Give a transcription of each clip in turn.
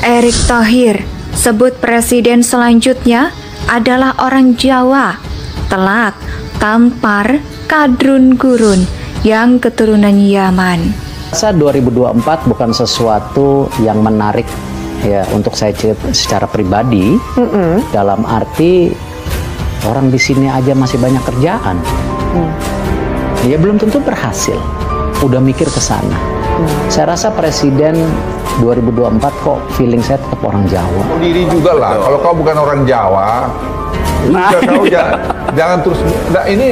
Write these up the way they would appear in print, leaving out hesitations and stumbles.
Erick Thohir sebut presiden selanjutnya adalah orang Jawa, Telak, Tampar, Kadrun Gurun yang keturunan Yaman. Saya 2024 bukan sesuatu yang menarik ya untuk saya secara pribadi. Dalam arti orang di sini aja masih banyak kerjaan. Ya belum tentu berhasil. Udah mikir ke sana. Saya rasa presiden 2024 kok feeling saya tetap orang Jawa. Diri juga lah. Kalau kau bukan orang Jawa, kau jangan terus. Nah, ini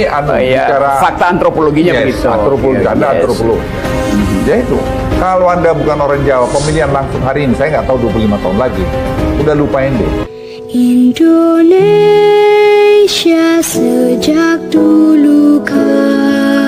bicara fakta antropologinya begitu. Antropologi, Anda antropolog. Ya itu. Kalau Anda bukan orang Jawa, pemilihan langsung hari ini, saya nggak tahu 25 tahun lagi. Udah lupain deh. Indonesia sejak dulu kala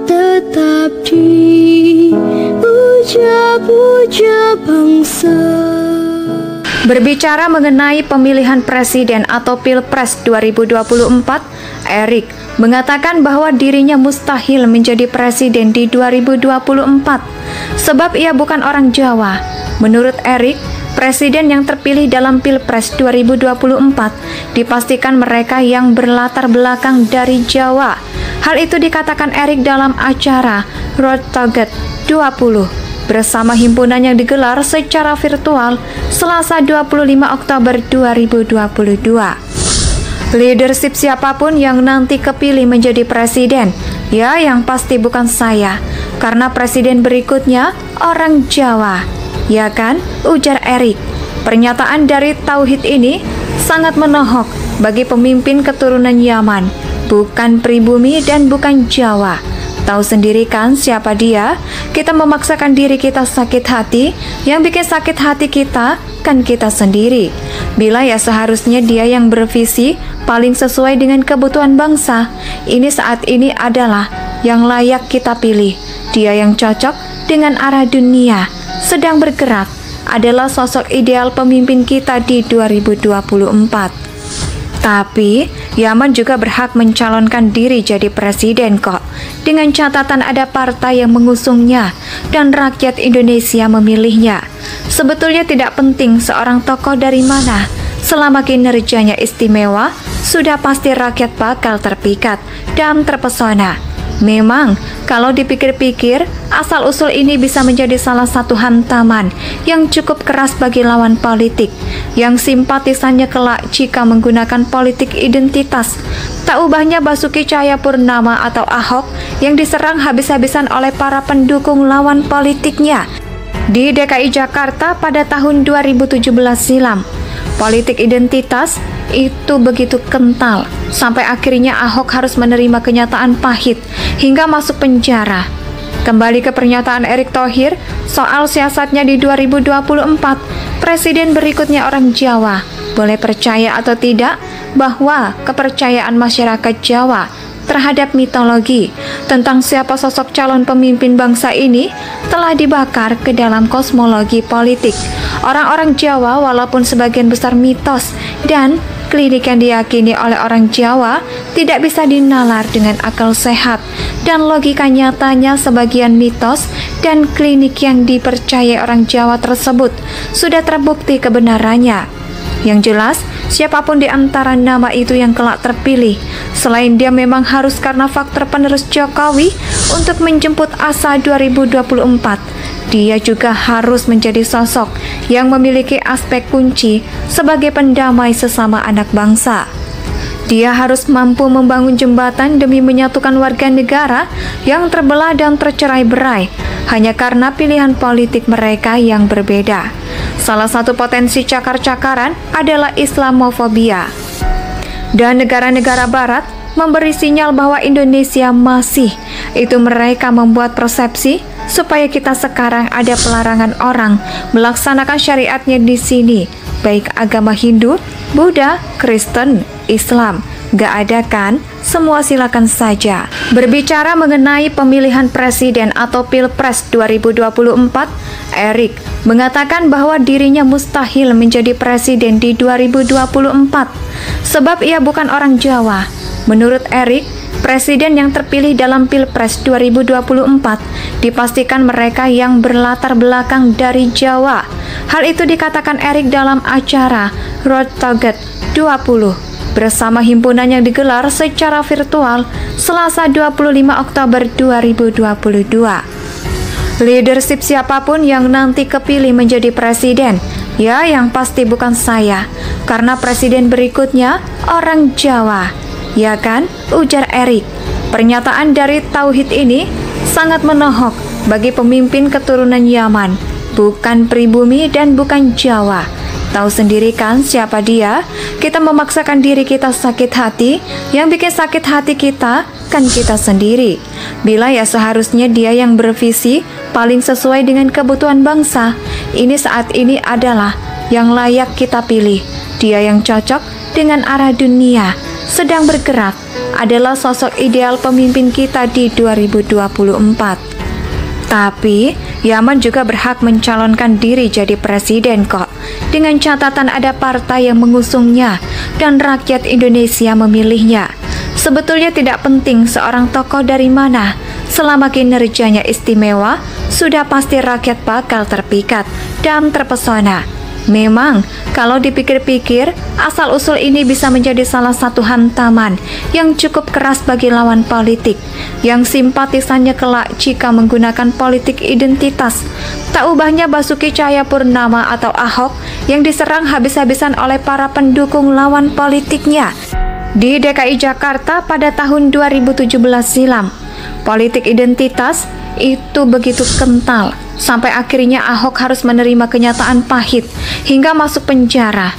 tetap dipuja-puja bangsa. Berbicara mengenai pemilihan presiden atau Pilpres 2024, Erick mengatakan bahwa dirinya mustahil menjadi presiden di 2024 sebab ia bukan orang Jawa. Menurut Erick, presiden yang terpilih dalam Pilpres 2024 dipastikan mereka yang berlatar belakang dari Jawa. Hal itu dikatakan Erick dalam acara Road Target 20 bersama himpunan yang digelar secara virtual Selasa 25 Oktober 2022. Leadership siapapun yang nanti kepilih menjadi presiden, ya yang pasti bukan saya, karena presiden berikutnya orang Jawa. Ya kan? Ujar Erick. Pernyataan dari Tauhid ini sangat menohok bagi pemimpin keturunan Yaman, bukan pribumi dan bukan Jawa. Tahu sendiri kan siapa dia? Kita memaksakan diri kita sakit hati, yang bikin sakit hati kita kan kita sendiri. Bila ya seharusnya dia yang bervisi paling sesuai dengan kebutuhan bangsa. Ini saat ini adalah yang layak kita pilih. Dia yang cocok dengan arah dunia sedang bergerak, adalah sosok ideal pemimpin kita di 2024. Tapi, Yaman juga berhak mencalonkan diri jadi presiden kok, dengan catatan ada partai yang mengusungnya dan rakyat Indonesia memilihnya. Sebetulnya tidak penting seorang tokoh dari mana, selama kinerjanya istimewa, sudah pasti rakyat bakal terpikat dan terpesona. Memang, kalau dipikir-pikir, asal-usul ini bisa menjadi salah satu hantaman yang cukup keras bagi lawan politik, yang simpatisannya kelak jika menggunakan politik identitas. Tak ubahnya Basuki Cahayapurnama atau Ahok yang diserang habis-habisan oleh para pendukung lawan politiknya di DKI Jakarta pada tahun 2017 silam. Politik identitas itu begitu kental, sampai akhirnya Ahok harus menerima kenyataan pahit hingga masuk penjara. Kembali ke pernyataan Erick Thohir soal siasatnya di 2024, presiden berikutnya orang Jawa. Boleh percaya atau tidak bahwa kepercayaan masyarakat Jawa terhadap mitologi tentang siapa sosok calon pemimpin bangsa ini telah dibakar ke dalam kosmologi politik. Orang-orang Jawa walaupun sebagian besar mitos dan klinik yang diyakini oleh orang Jawa tidak bisa dinalar dengan akal sehat, dan logika nyatanya sebagian mitos dan klinik yang dipercaya orang Jawa tersebut sudah terbukti kebenarannya. Yang jelas, siapapun di antara nama itu yang kelak terpilih, selain dia memang harus karena faktor penerus Jokowi untuk menjemput asa 2024, dia juga harus menjadi sosok yang memiliki aspek kunci sebagai pendamai sesama anak bangsa. Dia harus mampu membangun jembatan demi menyatukan warga negara yang terbelah dan tercerai-berai hanya karena pilihan politik mereka yang berbeda. Salah satu potensi cakar-cakaran adalah Islamofobia. Dan negara-negara barat memberi sinyal bahwa Indonesia masih, itu mereka membuat persepsi supaya kita sekarang ada pelarangan orang melaksanakan syariatnya di sini, baik agama Hindu, Buddha, Kristen, Islam. Gak ada kan? Semua silakan saja. Berbicara mengenai pemilihan presiden atau Pilpres 2024, Erick mengatakan bahwa dirinya mustahil menjadi presiden di 2024 sebab ia bukan orang Jawa, Menurut Erik, presiden yang terpilih dalam Pilpres 2024 dipastikan mereka yang berlatar belakang dari Jawa. Hal itu dikatakan Erik dalam acara Road Target 20 bersama himpunan yang digelar secara virtual Selasa 25 Oktober 2022. Leadership siapapun yang nanti kepilih menjadi presiden, ya yang pasti bukan saya, karena presiden berikutnya orang Jawa. Ya kan? Ujar Erik. Pernyataan dari Tauhid ini sangat menohok bagi pemimpin keturunan Yaman, bukan pribumi dan bukan Jawa. Tahu sendiri kan siapa dia? Kita memaksakan diri kita sakit hati, yang bikin sakit hati kita kan kita sendiri. Bila ya seharusnya dia yang bervisi paling sesuai dengan kebutuhan bangsa. Ini saat ini adalah yang layak kita pilih. Dia yang cocok dengan arah dunia sedang bergerak, adalah sosok ideal pemimpin kita di 2024. Tapi, Yaman juga berhak mencalonkan diri jadi presiden kok, dengan catatan ada partai yang mengusungnya dan rakyat Indonesia memilihnya. Sebetulnya tidak penting seorang tokoh dari mana, selama kinerjanya istimewa, sudah pasti rakyat bakal terpikat dan terpesona. Memang, kalau dipikir-pikir, asal-usul ini bisa menjadi salah satu hantaman yang cukup keras bagi lawan politik, yang simpatisannya kelak jika menggunakan politik identitas. Tak ubahnya Basuki Cahayapurnama atau Ahok yang diserang habis-habisan oleh para pendukung lawan politiknya di DKI Jakarta pada tahun 2017 silam. Politik identitas itu begitu kental, sampai akhirnya Ahok harus menerima kenyataan pahit hingga masuk penjara.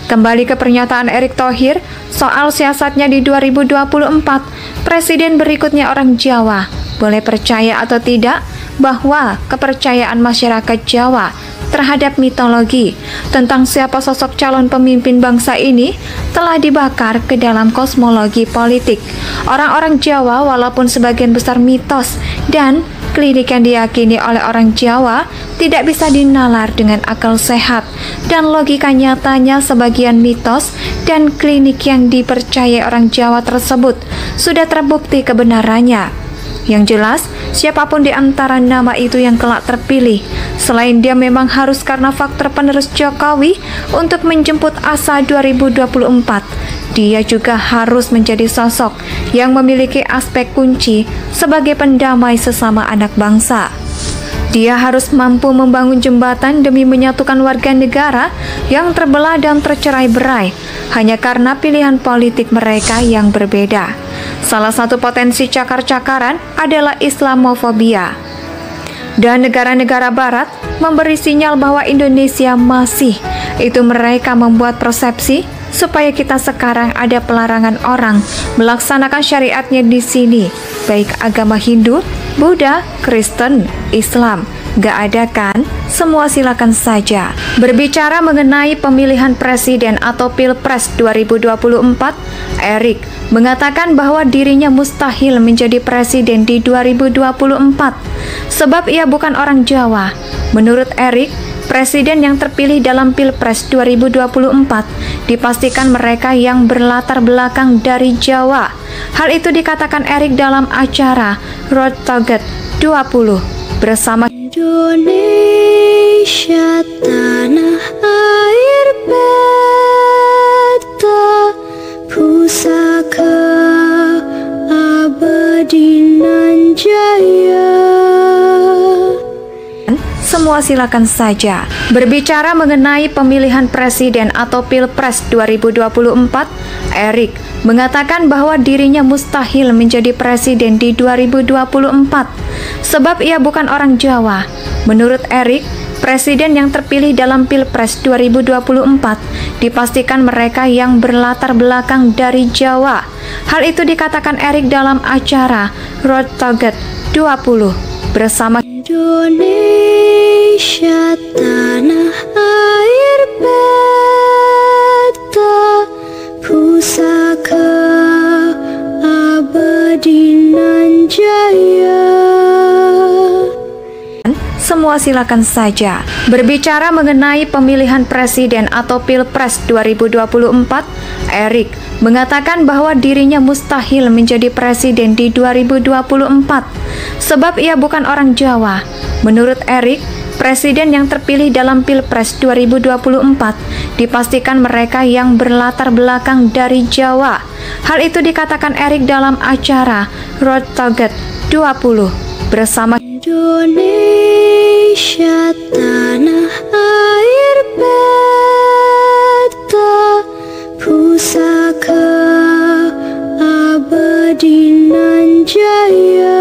Kembali ke pernyataan Erick Thohir soal siasatnya di 2024, presiden berikutnya orang Jawa. Boleh percaya atau tidak bahwa kepercayaan masyarakat Jawa terhadap mitologi tentang siapa sosok calon pemimpin bangsa ini telah dibakar ke dalam kosmologi politik. Orang-orang Jawa walaupun sebagian besar mitos dan klinik yang diyakini oleh orang Jawa tidak bisa dinalar dengan akal sehat, dan logika nyatanya sebagian mitos dan klinik yang dipercayai orang Jawa tersebut sudah terbukti kebenarannya. Yang jelas, siapapun di antara nama itu yang kelak terpilih, selain dia memang harus karena faktor penerus Jokowi untuk menjemput asa 2024, dia juga harus menjadi sosok yang memiliki aspek kunci sebagai pendamai sesama anak bangsa. Dia harus mampu membangun jembatan demi menyatukan warga negara yang terbelah dan tercerai-berai hanya karena pilihan politik mereka yang berbeda. Salah satu potensi cakar-cakaran adalah Islamofobia. Dan negara-negara barat memberi sinyal bahwa Indonesia masih, itu mereka membuat persepsi supaya kita sekarang ada pelarangan orang melaksanakan syariatnya di sini, baik agama Hindu, Buddha, Kristen, Islam. Gak ada kan? Semua silakan saja. Berbicara mengenai pemilihan presiden atau Pilpres 2024, Erik mengatakan bahwa dirinya mustahil menjadi presiden di 2024 sebab ia bukan orang Jawa. Menurut Erik, presiden yang terpilih dalam Pilpres 2024 dipastikan mereka yang berlatar belakang dari Jawa. Hal itu dikatakan Erik dalam acara Road Target 20 bersama Indonesia tanah air beta pusaka abadi nan jaya. Semua silakan saja. Berbicara mengenai pemilihan presiden atau Pilpres 2024, Erik mengatakan bahwa dirinya mustahil menjadi presiden di 2024 sebab ia bukan orang Jawa. Menurut Erik, presiden yang terpilih dalam Pilpres 2024 dipastikan mereka yang berlatar belakang dari Jawa. Hal itu dikatakan Erik dalam acara Road Target 20 bersama Indonesia tanah air beta pusaka abadi nan jaya. Semua Jawa silakan saja. Berbicara mengenai pemilihan presiden atau Pilpres 2024, Erik mengatakan bahwa dirinya mustahil menjadi presiden di 2024 sebab ia bukan orang Jawa. Menurut Erik, presiden yang terpilih dalam Pilpres 2024 dipastikan mereka yang berlatar belakang dari Jawa. Hal itu dikatakan Erik dalam acara Road Target 20 bersama Indonesia tanah air beta pusaka abadi nan jaya.